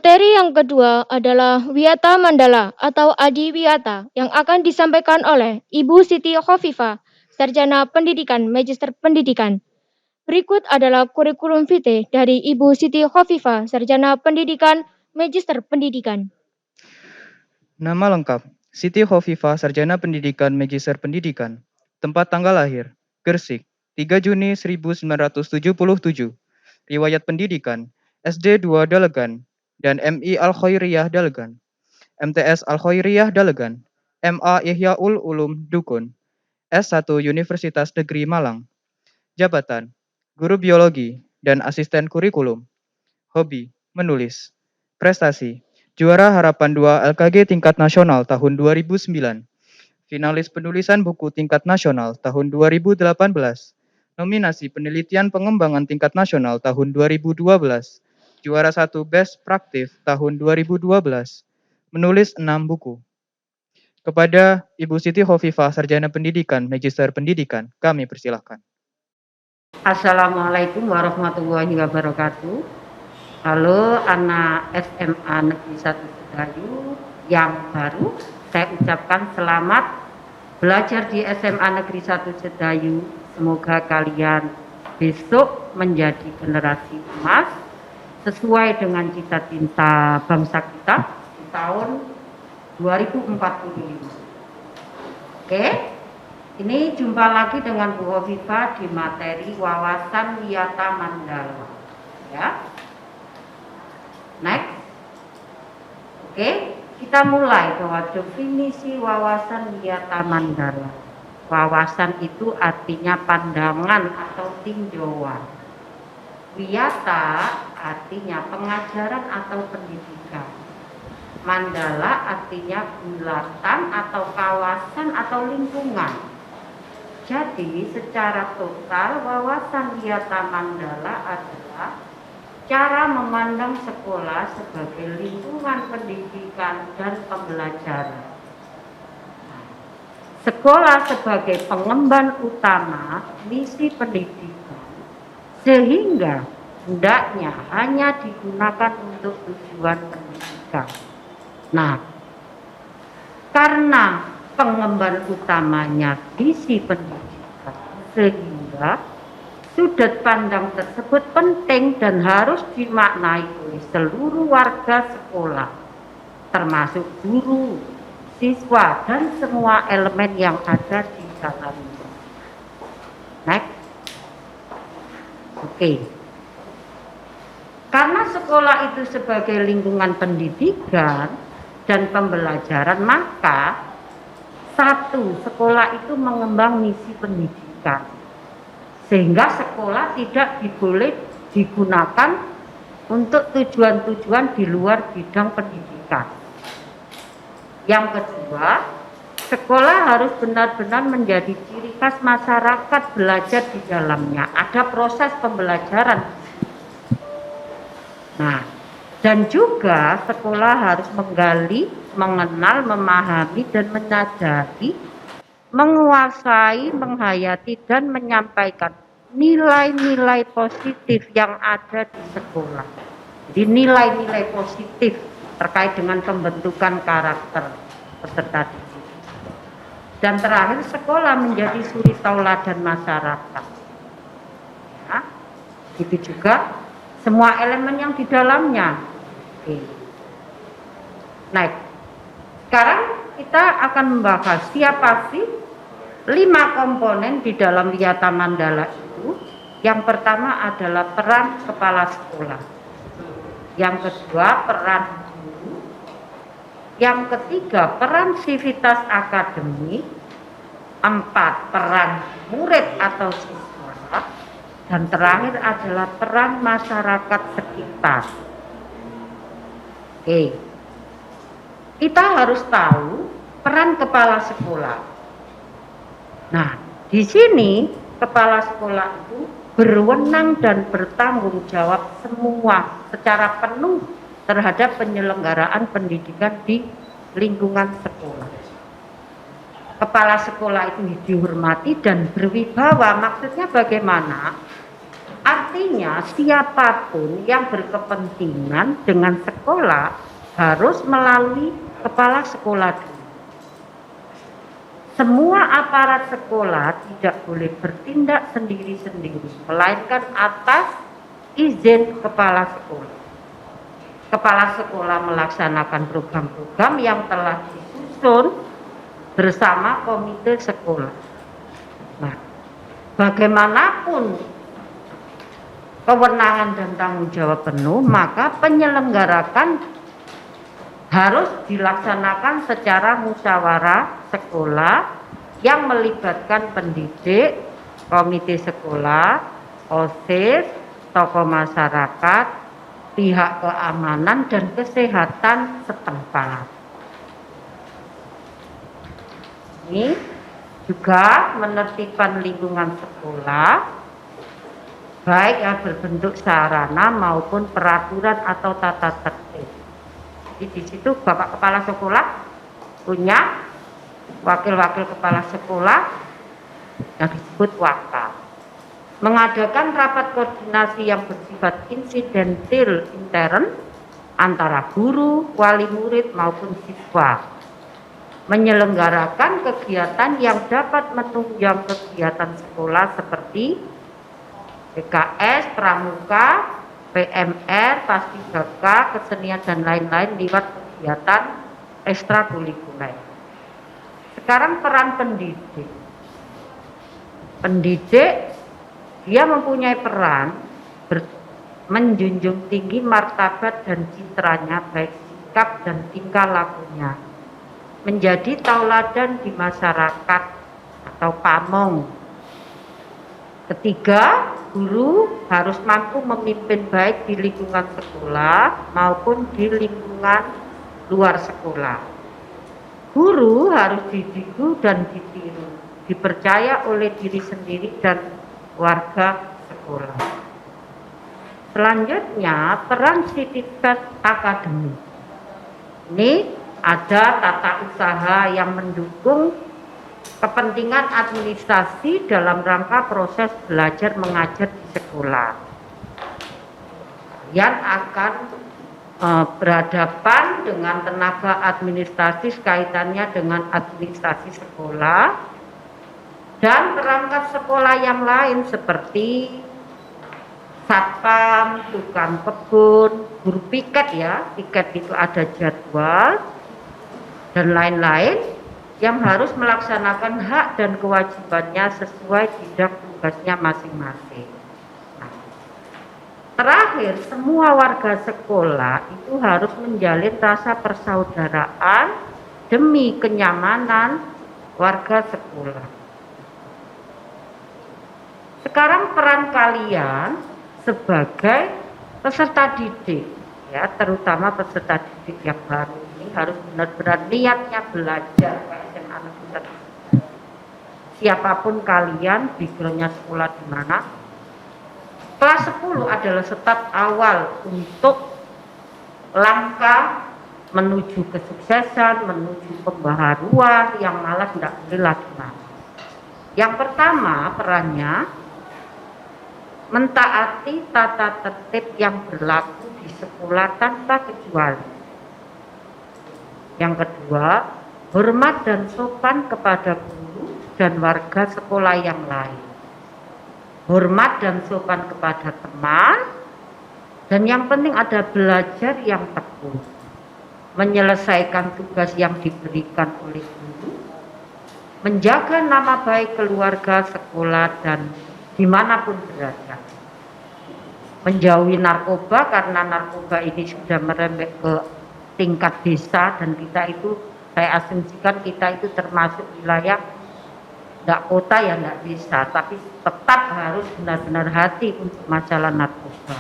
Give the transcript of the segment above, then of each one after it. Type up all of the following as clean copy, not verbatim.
Materi yang kedua adalah Wiyata Mandala atau Adi Wiyata yang akan disampaikan oleh Ibu Siti Khofifah, Sarjana Pendidikan Magister Pendidikan. Berikut adalah kurikulum vitae dari Ibu Siti Khofifah, Sarjana Pendidikan Magister Pendidikan. Nama lengkap, Siti Khofifah, Sarjana Pendidikan Magister Pendidikan. Tempat tanggal lahir, Gersik, 3 Juni 1977. Riwayat pendidikan, SD 2 Dalegan, dan MI Al-Khairiyah Dalegan, MTS Al-Khairiyah Dalegan, MA Ihyaul Ulum Dukun, S1 Universitas Negeri Malang. Jabatan, Guru Biologi dan Asisten Kurikulum. Hobi, menulis. Prestasi, Juara Harapan 2 LKG Tingkat Nasional tahun 2009. Finalis penulisan buku tingkat nasional tahun 2018. Nominasi penelitian pengembangan tingkat nasional tahun 2012. Juara 1 Best Practice tahun 2012. Menulis 6 buku. Kepada Ibu Siti Khofifah, Sarjana Pendidikan, Magister Pendidikan, kami persilahkan. Assalamualaikum warahmatullahi wabarakatuh. Halo anak SMA Negeri 1 Sedayu yang baru, saya ucapkan selamat belajar di SMA Negeri 1 Sedayu. Semoga kalian besok menjadi generasi emas sesuai dengan cita-cita bangsa kita di tahun 2045. Oke? Ini jumpa lagi dengan Bu Khofifah di materi wawasan Wiyata Mandala. Ya. Next. Oke, kita mulai bahwa definisi wawasan Wiyata Mandala. Wawasan itu artinya pandangan atau tinjauan. Wiyata artinya pengajaran atau pendidikan. Mandala artinya bulatan atau kawasan atau lingkungan. Jadi secara total wawasan Wiyata Mandala adalah cara memandang sekolah sebagai lingkungan pendidikan dan pembelajaran. Sekolah sebagai pengemban utama misi pendidikan, sehingga hendaknya hanya digunakan untuk tujuan pendidikan. Nah, karena pengemban utamanya visi pendidikan, sehingga sudut pandang tersebut penting dan harus dimaknai oleh seluruh warga sekolah, termasuk guru, siswa, dan semua elemen yang ada di dalamnya. Next. Oke. Karena sekolah itu sebagai lingkungan pendidikan dan pembelajaran, maka satu, sekolah itu mengembang misi pendidikan, sehingga sekolah tidak boleh digunakan untuk tujuan-tujuan di luar bidang pendidikan. Yang kedua, sekolah harus benar-benar menjadi ciri khas masyarakat belajar di dalamnya. Ada proses pembelajaran. Nah, dan juga sekolah harus menggali, mengenal, memahami, dan menyadari, menguasai, menghayati, dan menyampaikan nilai-nilai positif yang ada di sekolah. Jadi nilai-nilai positif terkait dengan pembentukan karakter peserta didik. Dan terakhir, sekolah menjadi suri tauladan masyarakat. Ya, itu juga semua elemen yang di dalamnya. Oke. Nah, sekarang kita akan membahas siapa sih 5 komponen di dalam Wiyata Mandala itu. Yang pertama adalah peran kepala sekolah. Yang kedua, peran guru. Yang ketiga, peran sivitas akademik. 4, peran murid atau siswa. Dan terakhir adalah peran masyarakat sekitar. Oke. Kita harus tahu peran kepala sekolah. Nah, di sini kepala sekolah itu berwenang dan bertanggung jawab semua secara penuh terhadap penyelenggaraan pendidikan di lingkungan sekolah. Kepala sekolah itu dihormati dan berwibawa. Maksudnya bagaimana? Artinya siapapun yang berkepentingan dengan sekolah harus melalui kepala sekolah dulu. Semua aparat sekolah tidak boleh bertindak sendiri-sendiri, melainkan atas izin kepala sekolah. Kepala sekolah melaksanakan program-program yang telah disusun bersama komite sekolah. Nah, bagaimanapun kewenangan dan tanggung jawab penuh, maka penyelenggarakan harus dilaksanakan secara musyawarah sekolah yang melibatkan pendidik, komite sekolah, OSIS, tokoh masyarakat, pihak keamanan dan kesehatan setempat. Ini juga menertibkan lingkungan sekolah, baik yang berbentuk sarana maupun peraturan atau tata tertib. Jadi di situ Bapak Kepala Sekolah punya wakil-wakil kepala sekolah yang disebut wakal. Mengadakan rapat koordinasi yang bersifat insidentil intern antara guru, wali murid maupun siswa. Menyelenggarakan kegiatan yang dapat menunjang kegiatan sekolah seperti PKS, pramuka, PMR, paskibaka, kesenian dan lain-lain lewat kegiatan ekstrakurikuler. Sekarang peran pendidik. Pendidik dia mempunyai peran menjunjung tinggi martabat dan citranya, baik sikap dan tingkah lakunya, menjadi tauladan di masyarakat atau pamong. Ketiga, guru harus mampu memimpin baik di lingkungan sekolah maupun di lingkungan luar sekolah. Guru harus dididik dan ditiru, dipercaya oleh diri sendiri dan warga sekolah. Selanjutnya, peran sindikat akademik. Ini ada tata usaha yang mendukung kepentingan administrasi dalam rangka proses belajar mengajar di sekolah. Yang akan berhadapan dengan tenaga administrasi kaitannya dengan administrasi sekolah dan perangkat sekolah yang lain seperti satpam, tukang kebun, guru piket ya, piket itu ada jadwal dan lain-lain yang harus melaksanakan hak dan kewajibannya sesuai bidang tugasnya masing-masing. Nah, terakhir, semua warga sekolah itu harus menjalin rasa persaudaraan demi kenyamanan warga sekolah. Sekarang peran kalian sebagai peserta didik, ya, terutama peserta didik yang baru ini harus benar-benar niatnya belajar. Siapapun kalian, backgroundnya sekolah di mana, kelas 10 adalah start awal untuk langkah menuju kesuksesan, menuju pembaharuan yang malah tidak boleh lagi. Yang pertama perannya mentaati tata tertib yang berlaku di sekolah tanpa kecuali. Yang kedua, hormat dan sopan kepada guru dan warga sekolah yang lain. Hormat dan sopan kepada teman, dan yang penting ada belajar yang tekun. Menyelesaikan tugas yang diberikan oleh guru, menjaga nama baik keluarga, sekolah, dan dimanapun berada. Menjauhi narkoba karena narkoba ini sudah merembet ke tingkat desa dan kita itu, saya asumsikan kita itu termasuk wilayah tidak kota ya tidak bisa, tapi tetap harus benar-benar hati untuk masalah narkoba.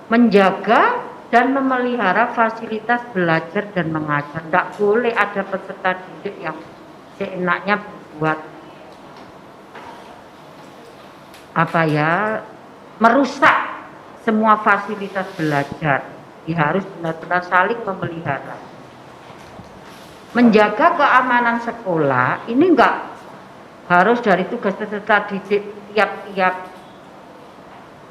Menjaga dan memelihara fasilitas belajar dan mengajar. Tidak boleh ada peserta didik yang seenaknya buat merusak semua fasilitas belajar. Dia harus benar-benar saling memelihara. Menjaga keamanan sekolah ini enggak harus dari tugas peserta didik tiap-tiap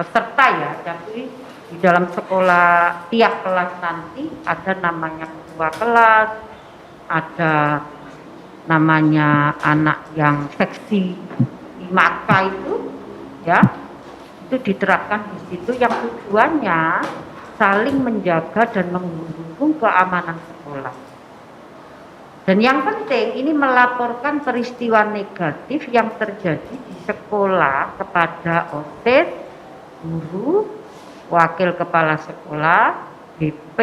peserta ya, tapi di dalam sekolah tiap kelas nanti ada namanya ketua kelas, ada namanya anak yang seksi maka itu ya, itu diterapkan di situ yang tujuannya saling menjaga dan mendukung keamanan sekolah. Dan yang penting ini melaporkan peristiwa negatif yang terjadi di sekolah kepada OSIS, guru, wakil kepala sekolah, BP.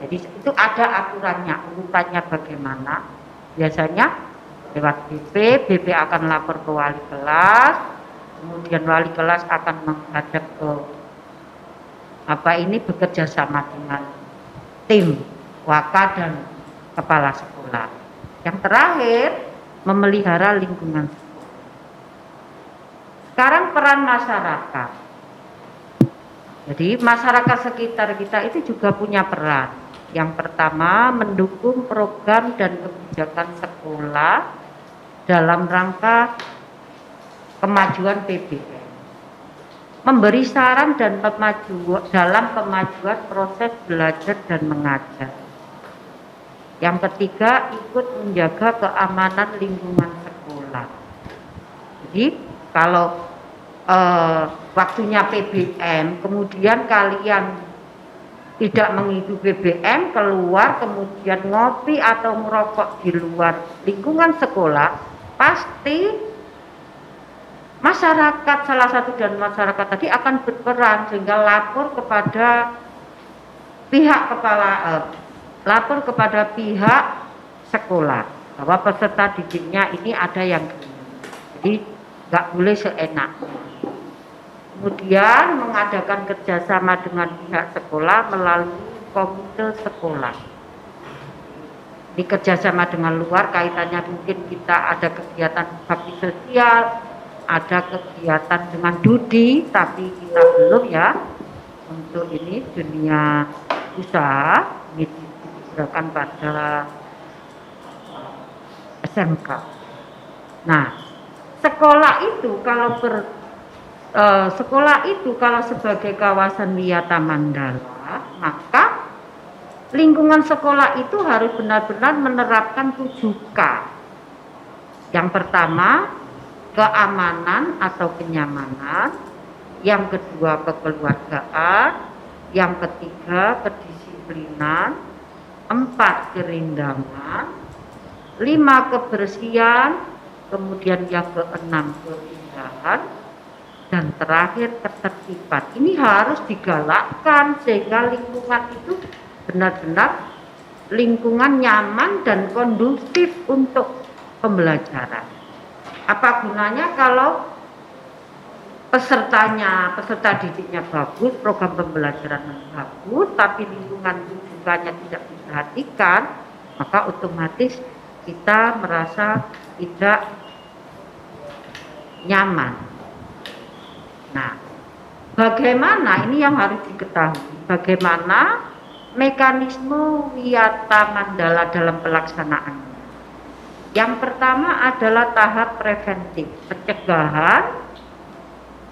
Jadi itu ada aturannya, urutannya bagaimana. Biasanya lewat BP akan lapor ke wali kelas, kemudian wali kelas akan menghadap ke bekerja sama dengan tim waka dan kepala sekolah. Yang terakhir, memelihara lingkungan sekolah. Sekarang peran masyarakat. Jadi masyarakat sekitar kita itu juga punya peran. Yang pertama, mendukung program dan kebijakan sekolah dalam rangka kemajuan PBM. Memberi saran dan dalam kemajuan proses belajar dan mengajar. Yang ketiga, ikut menjaga keamanan lingkungan sekolah. Jadi kalau waktunya PBM, kemudian kalian tidak mengikuti PBM, keluar kemudian ngopi atau merokok di luar lingkungan sekolah, pasti masyarakat, salah satu dan masyarakat tadi akan berperan sehingga lapor kepada pihak sekolah bahwa peserta didiknya ini ada yang gini. Jadi nggak boleh seenaknya. Kemudian mengadakan kerjasama dengan pihak sekolah melalui komite sekolah. Ini kerjasama dengan luar, kaitannya mungkin kita ada kegiatan bakti sosial, ada kegiatan dengan Dudi, tapi kita belum ya. Untuk ini dunia usaha, ini diserahkan pada SMK. Nah, sekolah itu kalau sebagai kawasan wisata Mandala, maka lingkungan sekolah itu harus benar-benar menerapkan 7K. Yang pertama, keamanan atau kenyamanan. Yang kedua, kekeluargaan. Yang ketiga, kedisiplinan. 4, kerindangan. 5, kebersihan. Kemudian yang keenam, keindahan. Dan terakhir, ketertiban. Ini harus digalakkan sehingga lingkungan itu benar-benar lingkungan nyaman dan kondusif untuk pembelajaran. Apa gunanya kalau peserta didiknya bagus, program pembelajaran bagus, tapi lingkungan rujukannya tidak diperhatikan, maka otomatis kita merasa tidak nyaman. Nah, bagaimana ini yang harus diketahui, bagaimana mekanisme Wiyata Mandala dalam pelaksanaannya. Yang pertama adalah tahap preventif, pencegahan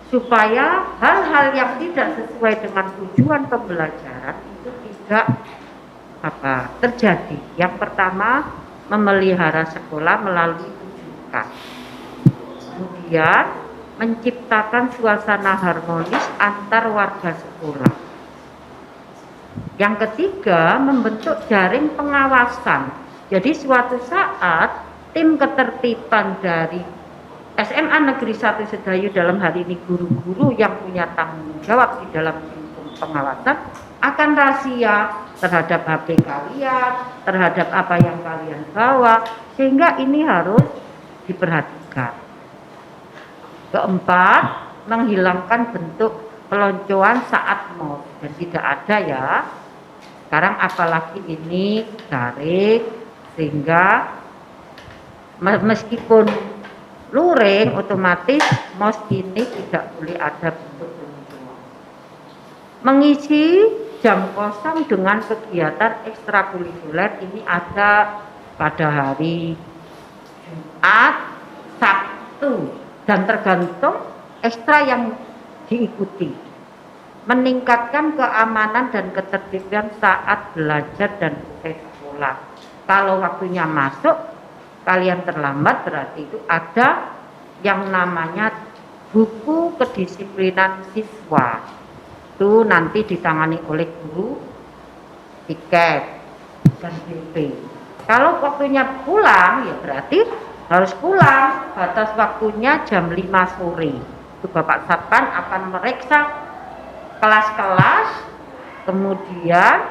supaya hal-hal yang tidak sesuai dengan tujuan pembelajaran itu tidak terjadi. Yang pertama, memelihara sekolah melalui 7K. Kemudian menciptakan suasana harmonis antar warga sekolah. Yang ketiga, membentuk jaring pengawasan. Jadi suatu saat tim ketertiban dari SMA Negeri 1 Sedayu, dalam hal ini guru-guru yang punya tanggung jawab di dalam tim pengawasan, akan razia terhadap HP kalian, terhadap apa yang kalian bawa, sehingga ini harus diperhatikan. Keempat, menghilangkan bentuk peloncoan saat MOS, dan tidak ada ya. Sekarang apalagi ini daring, sehingga meskipun luring, otomatis MOS ini tidak boleh ada bentuk peloncoan. Mengisi jam kosong dengan kegiatan ekstrakurikuler ini ada pada hari Jumat, Sabtu, dan tergantung ekstra yang diikuti. Meningkatkan keamanan dan ketertiban saat belajar dan usai sekolah. Kalau waktunya masuk, kalian terlambat, berarti itu ada yang namanya buku kedisiplinan siswa. Itu nanti ditangani oleh guru, tiket, dan BP. Kalau waktunya pulang, ya berarti harus pulang. Batas waktunya jam 5 sore. Itu Bapak Satpan akan memeriksa kelas-kelas, kemudian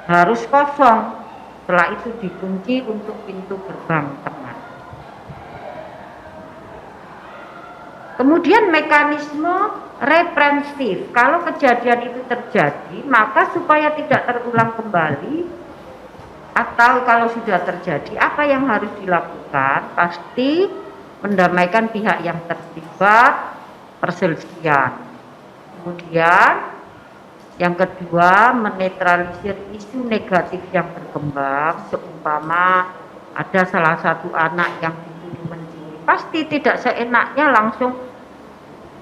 harus kosong. Setelah itu dikunci untuk pintu gerbang tengah. Kemudian mekanisme reprensif. Kalau kejadian itu terjadi, maka supaya tidak terulang kembali, atau kalau sudah terjadi, apa yang harus dilakukan? Pasti mendamaikan pihak yang terlibat perselisihan. Kemudian yang kedua, menetralisir isu negatif yang berkembang, seumpama ada salah satu anak yang dituduh mencuri. Pasti tidak seenaknya langsung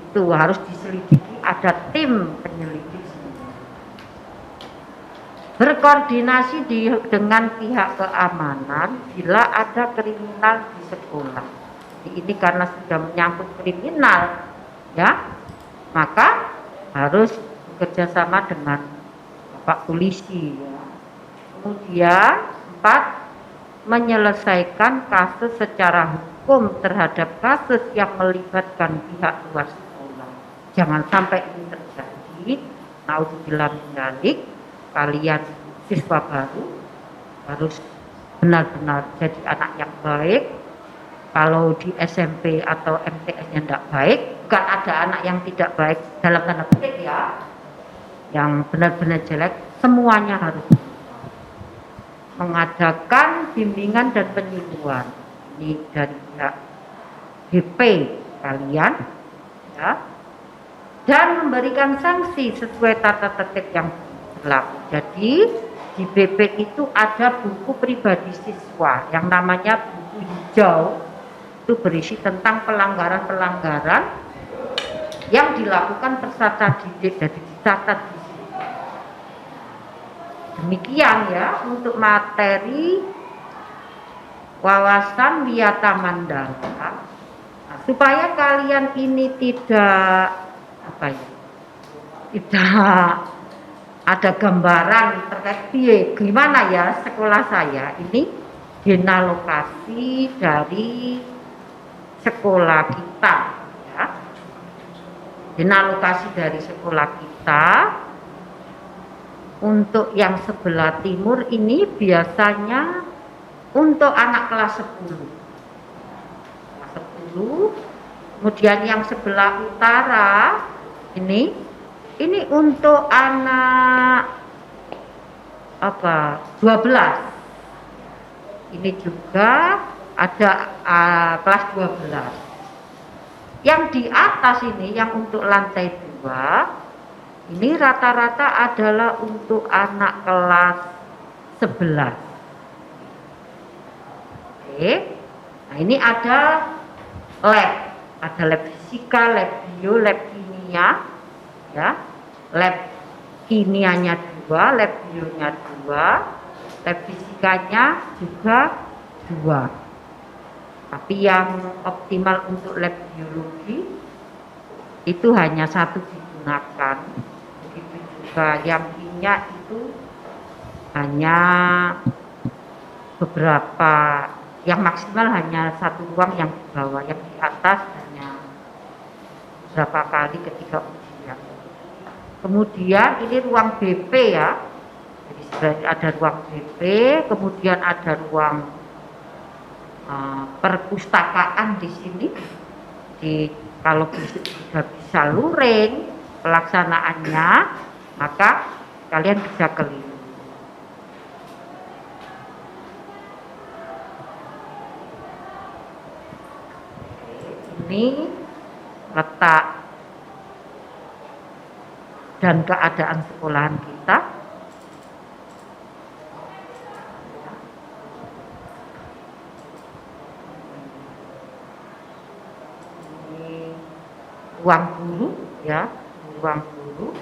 itu harus diselidiki, ada tim penyelidik. Berkoordinasi dengan pihak keamanan bila ada kriminal di sekolah. Ini karena sudah menyangkut kriminal, ya, maka harus bekerjasama dengan Bapak Polisi. Ya. Kemudian 4, menyelesaikan kasus secara hukum terhadap kasus yang melibatkan pihak luar sekolah. Jangan sampai ini terjadi. Naudzubillah min dzalik. Kalian siswa baru harus benar-benar jadi anak yang baik. Kalau di SMP atau MTS-nya tidak baik, bukan ada anak yang tidak baik dalam tanda petik ya, yang benar-benar jelek, semuanya harus mengadakan bimbingan dan penyuluhan. Ini dari pihak BP kalian, ya, dan memberikan sanksi sesuai tata tertib yang berlaku. Jadi di BP itu ada buku pribadi siswa yang namanya buku hijau. Itu berisi tentang pelanggaran-pelanggaran yang dilakukan peserta didik, jadi dicatat di sini. Demikian ya untuk materi wawasan Wiyata Mandala. Nah, supaya kalian ini tidak tidak ada gambaran terkait gimana ya sekolah saya ini dinalokasi dari sekolah kita, ya. Dinalokasi dari sekolah kita untuk yang sebelah timur ini biasanya untuk anak kelas 10. Kelas 10. Kemudian yang sebelah utara ini untuk anak 12. Ini juga ada kelas 12. Yang di atas ini yang untuk lantai 2 ini rata-rata adalah untuk anak kelas 11. Oke. Nah, ini ada lab fisika, lab bio, lab kimia, ya. Lab kimianya 2, lab bionya 2, lab fisikanya juga 2. Tapi yang optimal untuk lab biologi itu hanya 1 digunakan. Begitu juga yang kimia itu hanya beberapa, yang maksimal hanya 1 ruang yang di bawah, yang di atas hanya beberapa kali ketika ujian. Kemudian ini ruang BP ya. Jadi ada ruang BP, kemudian ada ruang perpustakaan di sini. Kalau sudah bisa luring pelaksanaannya, maka kalian bisa keliling. Ini letak dan keadaan sekolahan kita. Ini ruang guru. ya, ruang guru.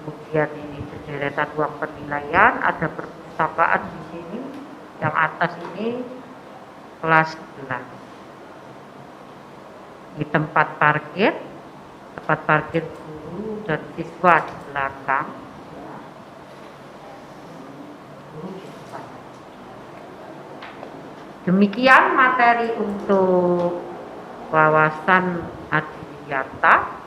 Kemudian ini sederetan ruang penilaian, ada perpustakaan di sini. Yang atas ini kelas 11. Di tempat parkir guru dan siswa di belakang. Guru di depan. Demikian materi untuk wawasan adiwiyata.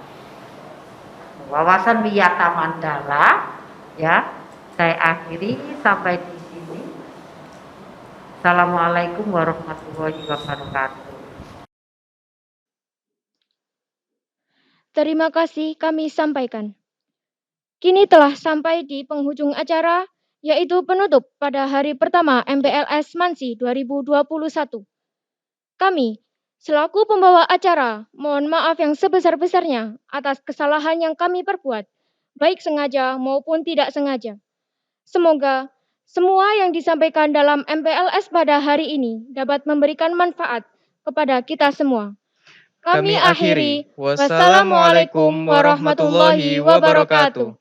Wawasan Wiyata Mandala, ya. Saya akhiri sampai di sini. Assalamualaikum warahmatullahi wabarakatuh. Terima kasih kami sampaikan. Kini telah sampai di penghujung acara, yaitu penutup pada hari pertama MPLS Mansi 2021. Kami, selaku pembawa acara, mohon maaf yang sebesar-besarnya atas kesalahan yang kami perbuat, baik sengaja maupun tidak sengaja. Semoga semua yang disampaikan dalam MPLS pada hari ini dapat memberikan manfaat kepada kita semua. Kami akhiri. Wassalamualaikum warahmatullahi wabarakatuh.